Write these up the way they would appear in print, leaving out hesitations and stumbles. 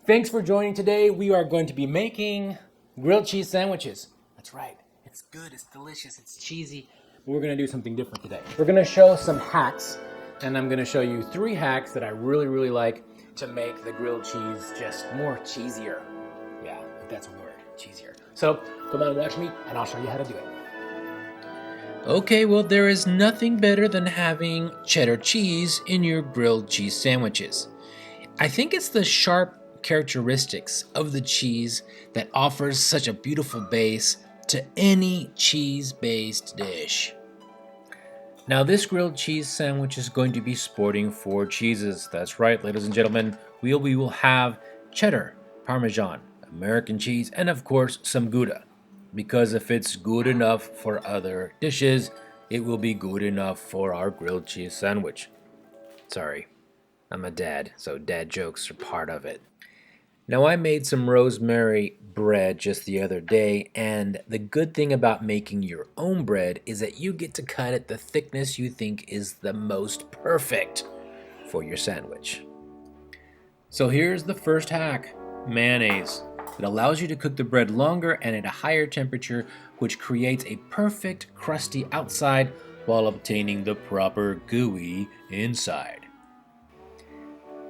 Thanks for joining today. We are going to be making grilled cheese sandwiches. That's right. It's good, it's delicious, it's cheesy. But we're going to do something different today. We're going to show some hacks, and I'm going to show you 3 hacks that I really like to make the grilled cheese just more cheesier. Yeah, if that's a word, cheesier. So come on, watch me, and I'll show you how to do it. Okay, well, there is nothing better than having cheddar cheese in your grilled cheese sandwiches. I think it's the sharp characteristics of the cheese that offers such a beautiful base to any cheese-based dish. Now, this grilled cheese sandwich is going to be sporting 4 cheeses. That's right, ladies and gentlemen. We will have cheddar, Parmesan, American cheese, and of course, some Gouda. Because if it's good enough for other dishes, it will be good enough for our grilled cheese sandwich. Sorry, I'm a dad, so dad jokes are part of it. Now, I made some rosemary bread just the other day, and the good thing about making your own bread is that you get to cut it the thickness you think is the most perfect for your sandwich. So here's the first hack, mayonnaise. It allows you to cook the bread longer and at a higher temperature, which creates a perfect crusty outside while obtaining the proper gooey inside.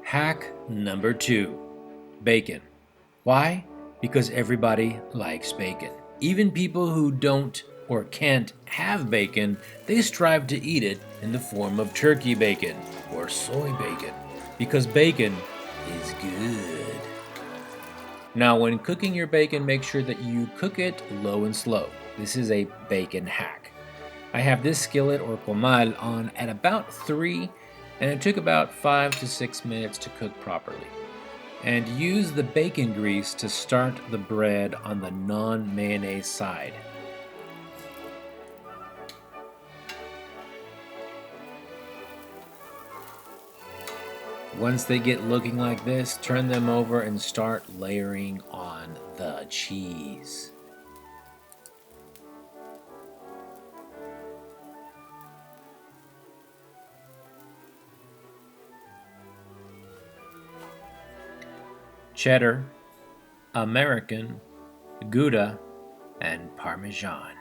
Hack number 2, bacon. Why? Because everybody likes bacon. Even people who don't or can't have bacon, they strive to eat it in the form of turkey bacon or soy bacon, because bacon is good. Now, when cooking your bacon, make sure that you cook it low and slow. This is a bacon hack. I have this skillet or comal on at about 3, and it took about 5 to 6 minutes to cook properly. And use the bacon grease to start the bread on the non-mayonnaise side. Once they get looking like this, turn them over and start layering on the cheese. Cheddar, American, Gouda, and Parmesan.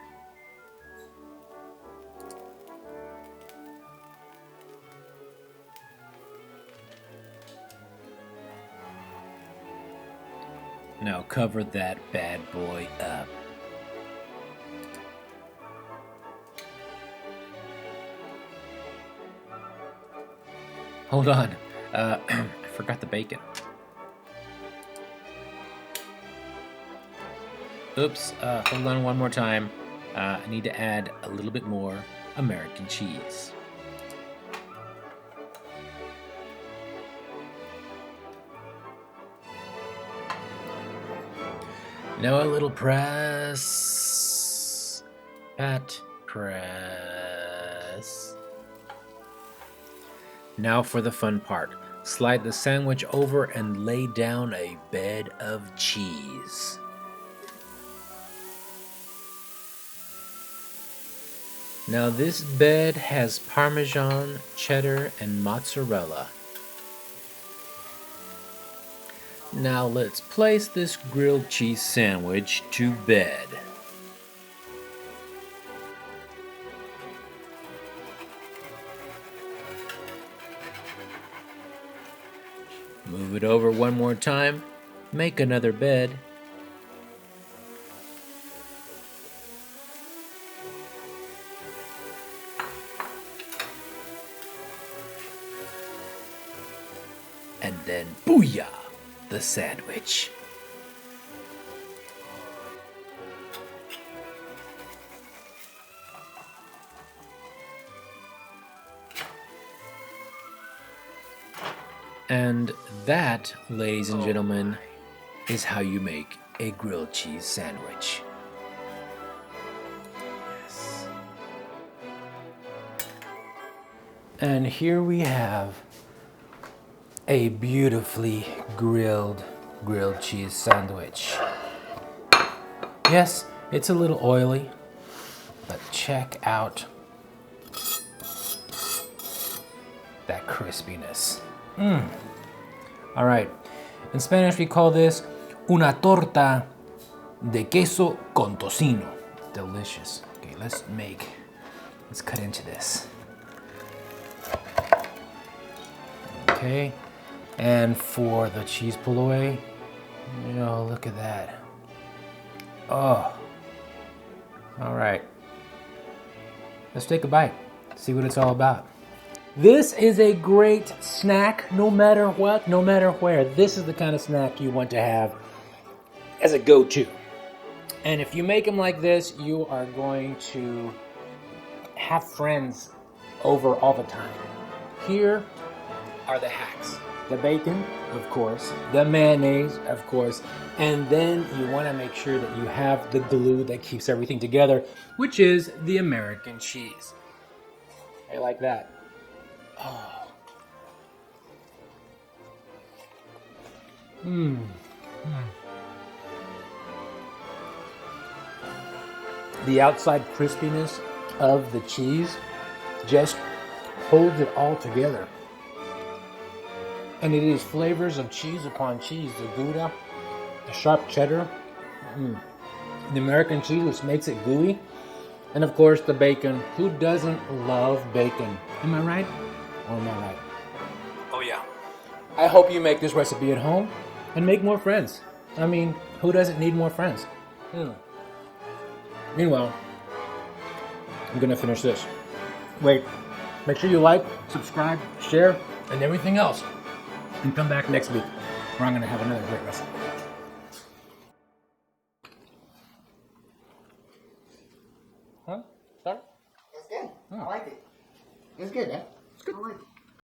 Now cover that bad boy up. Hold on, I forgot the bacon. Oops, hold on one more time. I need to add a little bit more American cheese. Now a little press. Pat, press. Now for the fun part. Slide the sandwich over and lay down a bed of cheese. Now this bed has Parmesan, cheddar, and mozzarella. Now let's place this grilled cheese sandwich to bed. Move it over one more time, make another bed. And then booyah! The sandwich. And that, ladies and gentlemen, is how you make a grilled cheese sandwich. Yes. And here we have a beautifully grilled cheese sandwich. Yes, it's a little oily, but check out that crispiness. All right, In Spanish, we call this una torta de queso con tocino. Delicious. Okay, let's cut into this. Okay, and for the cheese poloy, look at that. Oh, all right. Let's take a bite, see what it's all about. This is a great snack, no matter what, no matter where. This is the kind of snack you want to have as a go-to. And if you make them like this, you are going to have friends over all the time. Here are the hacks. The bacon, of course, the mayonnaise, of course, and then you want to make sure that you have the glue that keeps everything together, which is the American cheese. I like that. Oh. The outside crispiness of the cheese just holds it all together. And it is flavors of cheese upon cheese. The Gouda, the sharp cheddar, the American cheese, which makes it gooey, and of course the bacon. Who doesn't love bacon? Am I right? Or am I right? Oh yeah. I hope you make this recipe at home and make more friends. I mean, who doesn't need more friends? Meanwhile, I'm gonna finish this. Wait, make sure you like, subscribe, share, and everything else. And come back next week where I'm gonna have another great recipe.